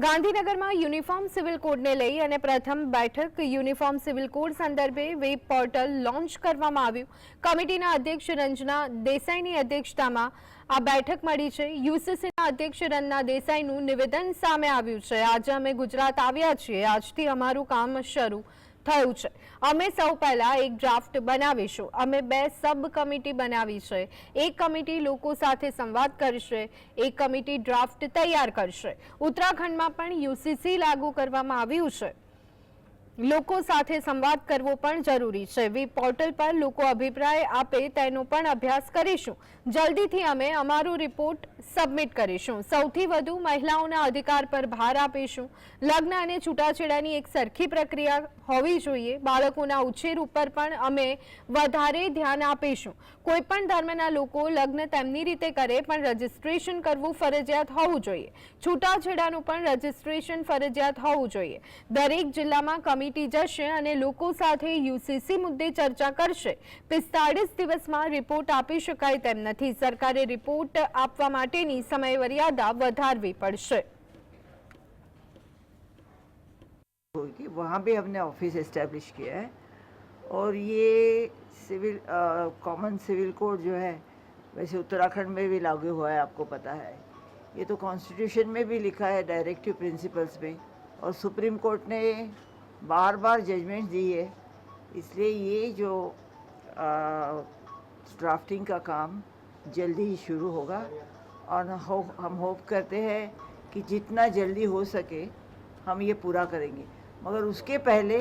ગાંધીનગરમાં uniform civil કોડને લઈ અને પ્રથમ બેઠક યુનિફોર્મ સિવિલ કોડ સંદર્ભે વેબ પોર્ટલ લોન્ચ કરવામાં આવ્યું. કમિટીના અધ્યક્ષ રંજના દેસાઈની અધ્યક્ષતામાં આ બેઠક મળી છે. યુસીસીના અધ્યક્ષ રંજના દેસાઈનું નિવેદન સામે આવ્યું છે. આજે અમે ગુજરાત આવ્યા છીએ. આજથી અમારું કામ શરૂ થયું છે. અમે સૌ પહેલા એક ડ્રાફ્ટ બનાવીશું. અમે 2 સબ કમિટી બનાવી છે. એક કમિટી લોકો સાથે સંવાદ કરશે, એક કમિટી ડ્રાફ્ટ તૈયાર કરશે. ઉત્તરાખંડમાં પણ યુસીસી લાગુ કરવામાં આવ્યું છે. લોકો સાથે સંવાદ કરવો પણ જરૂરી છે. વેબ પોર્ટલ પર લોકો અભિપ્રાય આપે તેનો પણ અભ્યાસ કરીશું. જલ્દીથી અમે અમારો રિપોર્ટ સબમિટ કરીશું. સૌથી વધુ મહિલાઓના અધિકાર પર ભાર આપીશું. લગ્ન અને છૂટાછેડાની એક સરખી પ્રક્રિયા હોવી જોઈએ. બાળકોના ઉછેર ઉપર પણ અમે વધારે ધ્યાન આપીશું. કોઈપણ ધર્મના લોકો લગ્ન તેમની રીતે કરે પણ રજીસ્ટ્રેશન કરવું ફરજિયાત હોવું જોઈએ. છૂટાછેડાનું પણ રજીસ્ટ્રેશન ફરજિયાત હોવું જોઈએ. દરેક જિલ્લામાં કમિટી જશે અને લોકો સાથે યુસીસી મુદ્દે ચર્ચા કરશે. 45 દિવસમાં રિપોર્ટ આપી શકાય તેમ નથી. સરકારે રિપોર્ટ આપવા માટેની સમયમર્યાદા વધારવી પડશે. वहाँ भी हमने ऑफिस एस्टेब्लिश किया है और ये सिविल कॉमन सिविल कोड जो है वैसे उत्तराखंड में भी लागू हुआ है, आपको पता है. ये तो कॉन्स्टिट्यूशन में भी लिखा है डायरेक्टिव प्रिंसिपल्स में, और सुप्रीम कोर्ट ने बार बार जजमेंट दी है. इसलिए ये जो ड्राफ्टिंग का काम जल्दी ही शुरू होगा और हम होप करते हैं कि जितना जल्दी हो सके हम ये पूरा करेंगे. मगर उसके पहले